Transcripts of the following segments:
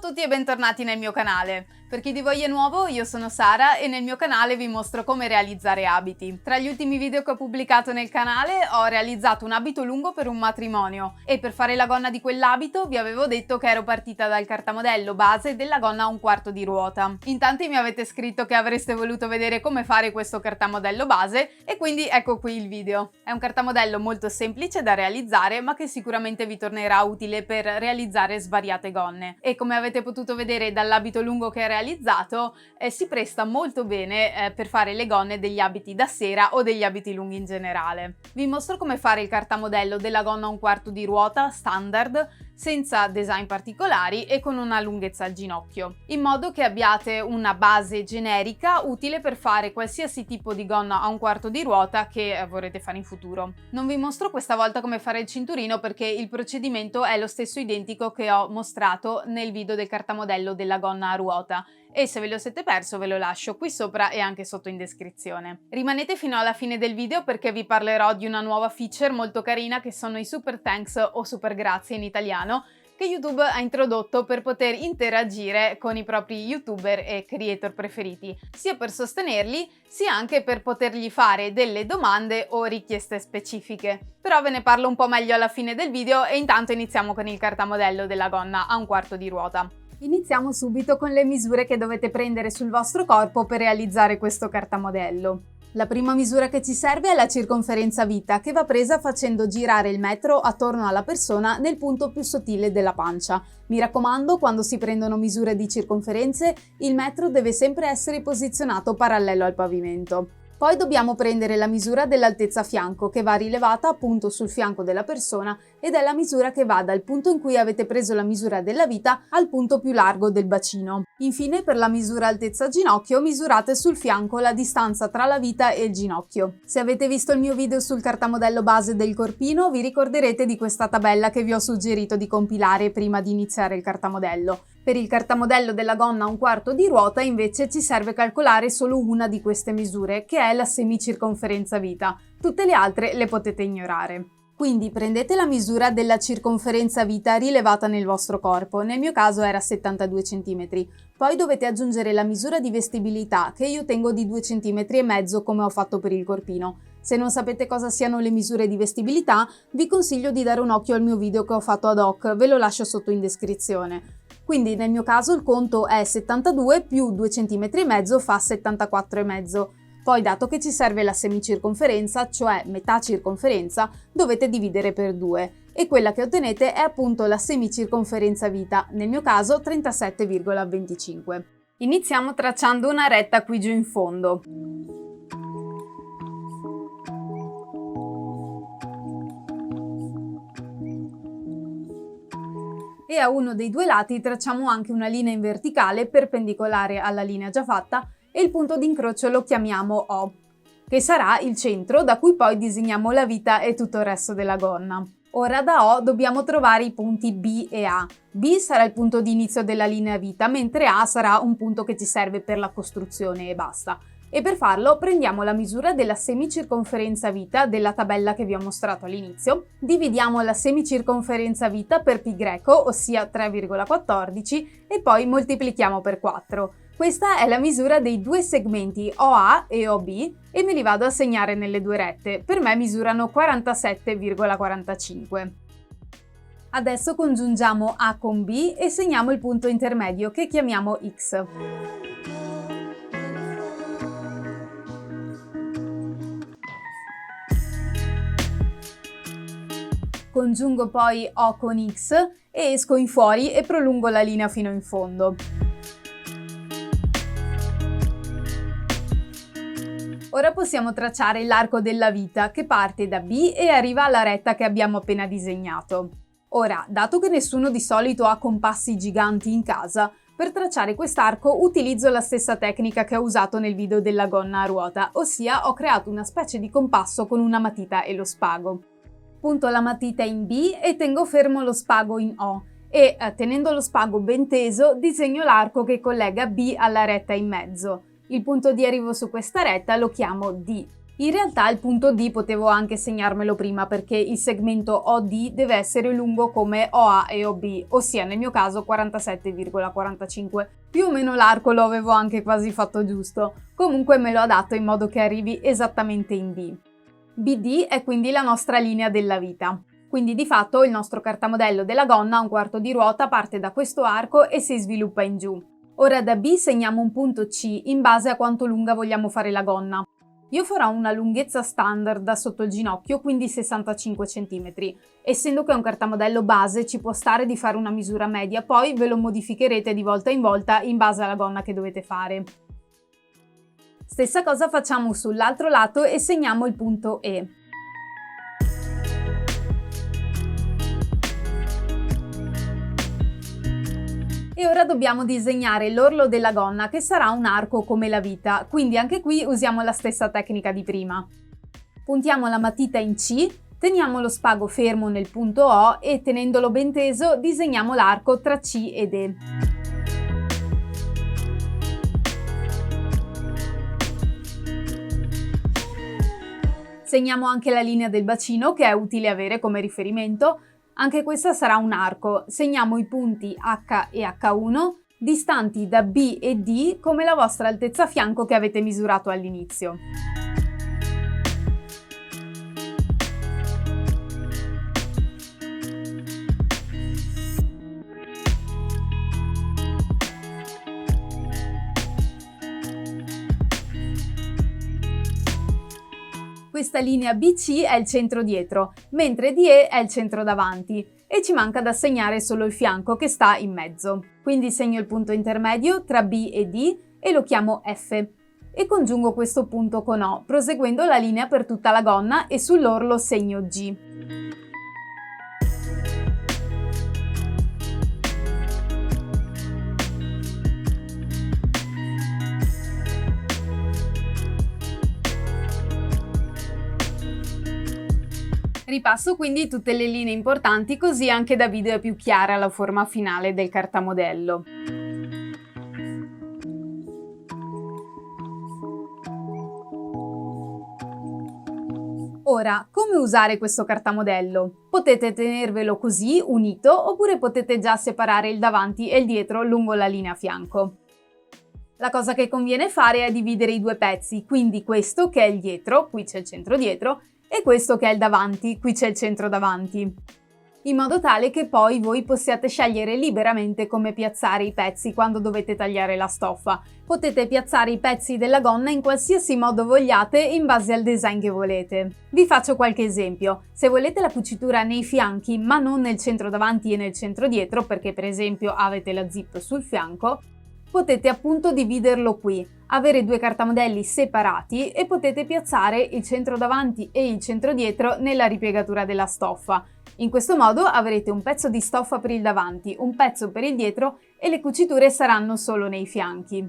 Ciao a tutti e bentornati nel mio canale. Per chi di voi è nuovo, io sono Sara e nel mio canale vi mostro come realizzare abiti. Tra gli ultimi video che ho pubblicato nel canale ho realizzato un abito lungo per un matrimonio e per fare la gonna di quell'abito vi avevo detto che ero partita dal cartamodello base della gonna a un quarto di ruota. In tanti mi avete scritto che avreste voluto vedere come fare questo cartamodello base e quindi ecco qui il video. È un cartamodello molto semplice da realizzare ma che sicuramente vi tornerà utile per realizzare svariate gonne. E come avete potuto vedere dall'abito lungo che è realizzato, si presta molto bene per fare le gonne degli abiti da sera o degli abiti lunghi in generale. Vi mostro come fare il cartamodello della gonna a un quarto di ruota standard, senza design particolari e con una lunghezza al ginocchio, in modo che abbiate una base generica utile per fare qualsiasi tipo di gonna a un quarto di ruota che vorrete fare in futuro. Non vi mostro questa volta come fare il cinturino perché il procedimento è lo stesso identico che ho mostrato nel video del cartamodello della gonna a ruota e se ve lo siete perso ve lo lascio qui sopra e anche sotto in descrizione. Rimanete fino alla fine del video perché vi parlerò di una nuova feature molto carina che sono i super thanks o super grazie in italiano che YouTube ha introdotto per poter interagire con i propri youtuber e creator preferiti, sia per sostenerli sia anche per potergli fare delle domande o richieste specifiche. Però ve ne parlo un po' meglio alla fine del video e intanto iniziamo con il cartamodello della gonna a un quarto di ruota. Iniziamo subito con le misure che dovete prendere sul vostro corpo per realizzare questo cartamodello. La prima misura che ci serve è la circonferenza vita, che va presa facendo girare il metro attorno alla persona nel punto più sottile della pancia. Mi raccomando, quando si prendono misure di circonferenze, il metro deve sempre essere posizionato parallelo al pavimento. Poi dobbiamo prendere la misura dell'altezza fianco, che va rilevata appunto sul fianco della persona ed è la misura che va dal punto in cui avete preso la misura della vita al punto più largo del bacino. Infine, per la misura altezza ginocchio, misurate sul fianco la distanza tra la vita e il ginocchio. Se avete visto il mio video sul cartamodello base del corpino, vi ricorderete di questa tabella che vi ho suggerito di compilare prima di iniziare il cartamodello. Per il cartamodello della gonna a un quarto di ruota invece ci serve calcolare solo una di queste misure, che è la semicirconferenza vita. Tutte le altre le potete ignorare. Quindi prendete la misura della circonferenza vita rilevata nel vostro corpo, nel mio caso era 72 cm. Poi dovete aggiungere la misura di vestibilità, che io tengo di 2,5 cm come ho fatto per il corpino. Se non sapete cosa siano le misure di vestibilità, vi consiglio di dare un occhio al mio video che ho fatto ad hoc, ve lo lascio sotto in descrizione. Quindi nel mio caso il conto è 72 più 2,5 cm fa 74,5. Poi dato che ci serve la semicirconferenza, cioè metà circonferenza, dovete dividere per 2 e quella che ottenete è appunto la semicirconferenza vita, nel mio caso 37,25. Iniziamo tracciando una retta qui giù in fondo. E a uno dei due lati tracciamo anche una linea in verticale perpendicolare alla linea già fatta e il punto di incrocio lo chiamiamo O, che sarà il centro da cui poi disegniamo la vita e tutto il resto della gonna. Ora da O dobbiamo trovare i punti B e A. B sarà il punto di inizio della linea vita, mentre A sarà un punto che ci serve per la costruzione e basta. E per farlo prendiamo la misura della semicirconferenza vita della tabella che vi ho mostrato all'inizio, dividiamo la semicirconferenza vita per pi greco, ossia 3,14, e poi moltiplichiamo per 4. Questa è la misura dei due segmenti OA e OB e me li vado a segnare nelle due rette. Per me misurano 47,45. Adesso congiungiamo A con B e segniamo il punto intermedio che chiamiamo X. Congiungo poi O con X e esco in fuori e prolungo la linea fino in fondo. Ora possiamo tracciare l'arco della vita che parte da B e arriva alla retta che abbiamo appena disegnato. Ora, dato che nessuno di solito ha compassi giganti in casa, per tracciare quest'arco utilizzo la stessa tecnica che ho usato nel video della gonna a ruota, ossia ho creato una specie di compasso con una matita e lo spago. Punto la matita in B e tengo fermo lo spago in O e, tenendo lo spago ben teso, disegno l'arco che collega B alla retta in mezzo. Il punto di arrivo su questa retta lo chiamo D. In realtà il punto D potevo anche segnarmelo prima perché il segmento OD deve essere lungo come OA e OB, ossia nel mio caso 47,45. Più o meno l'arco lo avevo anche quasi fatto giusto, comunque me lo ha dato in modo che arrivi esattamente in B. BD è quindi la nostra linea della vita. Quindi di fatto il nostro cartamodello della gonna a un quarto di ruota parte da questo arco e si sviluppa in giù. Ora da B segniamo un punto C in base a quanto lunga vogliamo fare la gonna. Io farò una lunghezza standard da sotto il ginocchio, quindi 65 cm. Essendo che è un cartamodello base ci può stare di fare una misura media, poi ve lo modificherete di volta in volta in base alla gonna che dovete fare. Stessa cosa facciamo sull'altro lato e segniamo il punto E. E ora dobbiamo disegnare l'orlo della gonna che sarà un arco come la vita, quindi anche qui usiamo la stessa tecnica di prima. Puntiamo la matita in C, teniamo lo spago fermo nel punto O e tenendolo ben teso disegniamo l'arco tra C ed E. Segniamo anche la linea del bacino che è utile avere come riferimento. Anche questa sarà un arco. Segniamo i punti H e H1 distanti da B e D come la vostra altezza fianco che avete misurato all'inizio. Questa linea BC è il centro dietro, mentre DE è il centro davanti e ci manca da segnare solo il fianco che sta in mezzo. Quindi segno il punto intermedio tra B e D e lo chiamo F e congiungo questo punto con O, proseguendo la linea per tutta la gonna e sull'orlo segno G. Ripasso quindi tutte le linee importanti così anche da video è più chiara la forma finale del cartamodello. Ora, come usare questo cartamodello? Potete tenervelo così, unito, oppure potete già separare il davanti e il dietro lungo la linea a fianco. La cosa che conviene fare è dividere i due pezzi, quindi questo che è il dietro, qui c'è il centro dietro, e questo che è il davanti, qui c'è il centro davanti, in modo tale che poi voi possiate scegliere liberamente come piazzare i pezzi quando dovete tagliare la stoffa. Potete piazzare i pezzi della gonna in qualsiasi modo vogliate in base al design che volete. Vi faccio qualche esempio. Se volete la cucitura nei fianchi ma non nel centro davanti e nel centro dietro, perché per esempio avete la zip sul fianco, potete appunto dividerlo qui, avere due cartamodelli separati e potete piazzare il centro davanti e il centro dietro nella ripiegatura della stoffa. In questo modo avrete un pezzo di stoffa per il davanti, un pezzo per il dietro e le cuciture saranno solo nei fianchi.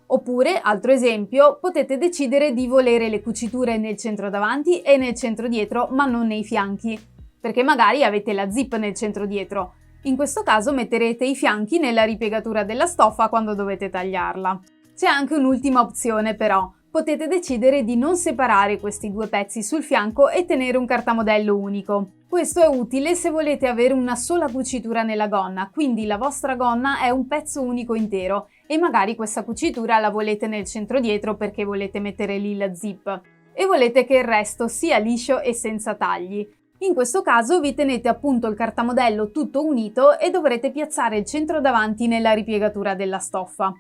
Oppure, altro esempio, potete decidere di volere le cuciture nel centro davanti e nel centro dietro ma non nei fianchi, perché magari avete la zip nel centro dietro. In questo caso metterete i fianchi nella ripiegatura della stoffa quando dovete tagliarla. C'è anche un'ultima opzione però, potete decidere di non separare questi due pezzi sul fianco e tenere un cartamodello unico. Questo è utile se volete avere una sola cucitura nella gonna, quindi la vostra gonna è un pezzo unico intero e magari questa cucitura la volete nel centro dietro perché volete mettere lì la zip e volete che il resto sia liscio e senza tagli. In questo caso vi tenete appunto il cartamodello tutto unito e dovrete piazzare il centro davanti nella ripiegatura della stoffa.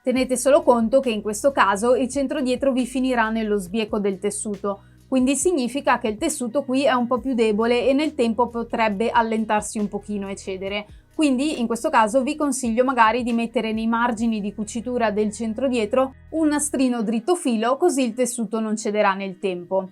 Tenete solo conto che in questo caso il centro dietro vi finirà nello sbieco del tessuto, quindi significa che il tessuto qui è un po' più debole e nel tempo potrebbe allentarsi un pochino e cedere. Quindi in questo caso vi consiglio magari di mettere nei margini di cucitura del centro dietro un nastrino dritto filo, così il tessuto non cederà nel tempo.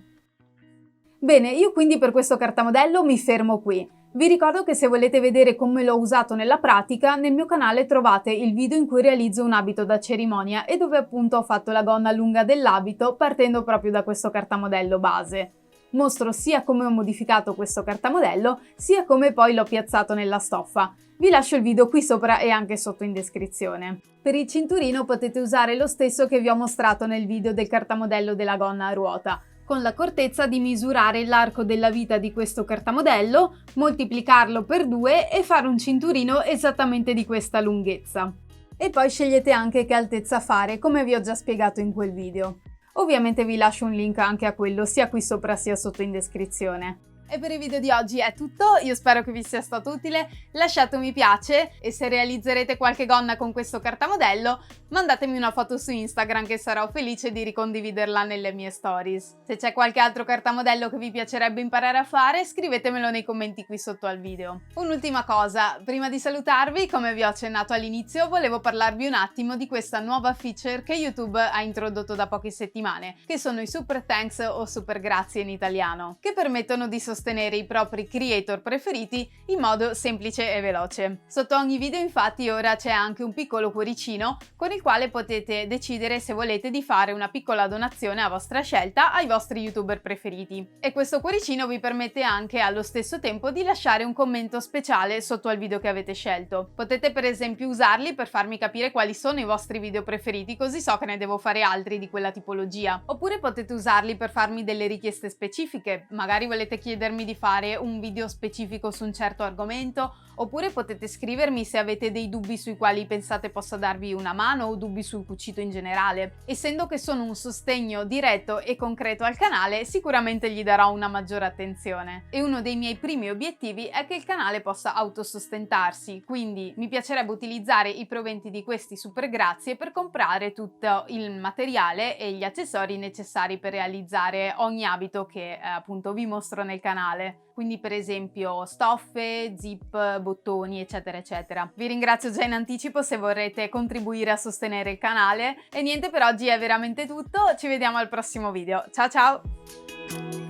Bene, io quindi per questo cartamodello mi fermo qui. Vi ricordo che se volete vedere come l'ho usato nella pratica, nel mio canale trovate il video in cui realizzo un abito da cerimonia e dove appunto ho fatto la gonna lunga dell'abito partendo proprio da questo cartamodello base. Mostro sia come ho modificato questo cartamodello, sia come poi l'ho piazzato nella stoffa. Vi lascio il video qui sopra e anche sotto in descrizione. Per il cinturino potete usare lo stesso che vi ho mostrato nel video del cartamodello della gonna a ruota. con l'accortezza di misurare l'arco della vita di questo cartamodello, moltiplicarlo per 2 e fare un cinturino esattamente di questa lunghezza. E poi scegliete anche che altezza fare, come vi ho già spiegato in quel video. Ovviamente vi lascio un link anche a quello sia qui sopra sia sotto in descrizione. E per il video di oggi è tutto, io spero che vi sia stato utile, lasciate un mi piace e se realizzerete qualche gonna con questo cartamodello mandatemi una foto su Instagram che sarò felice di ricondividerla nelle mie stories. Se c'è qualche altro cartamodello che vi piacerebbe imparare a fare scrivetemelo nei commenti qui sotto al video. Un'ultima cosa, prima di salutarvi, come vi ho accennato all'inizio, volevo parlarvi un attimo di questa nuova feature che YouTube ha introdotto da poche settimane, che sono i super thanks o super grazie in italiano, che permettono di sostenere i propri creator preferiti in modo semplice e veloce. Sotto ogni video infatti ora c'è anche un piccolo cuoricino con il quale potete decidere se volete di fare una piccola donazione a vostra scelta ai vostri youtuber preferiti. E questo cuoricino vi permette anche allo stesso tempo di lasciare un commento speciale sotto al video che avete scelto. Potete per esempio usarli per farmi capire quali sono i vostri video preferiti, così so che ne devo fare altri di quella tipologia. Oppure potete usarli per farmi delle richieste specifiche, magari volete chiedermi di fare un video specifico su un certo argomento, oppure potete scrivermi se avete dei dubbi sui quali pensate possa darvi una mano o dubbi sul cucito in generale. Essendo che sono un sostegno diretto e concreto al canale, sicuramente gli darò una maggiore attenzione. E uno dei miei primi obiettivi è che il canale possa autosostentarsi, quindi mi piacerebbe utilizzare i proventi di questi super grazie per comprare tutto il materiale e gli accessori necessari per realizzare ogni abito che appunto vi mostro nel canale. Quindi per esempio stoffe, zip, bottoni, eccetera eccetera. Vi ringrazio già in anticipo se vorrete contribuire a sostenere il canale e niente, per oggi è veramente tutto, ci vediamo al prossimo video. Ciao ciao!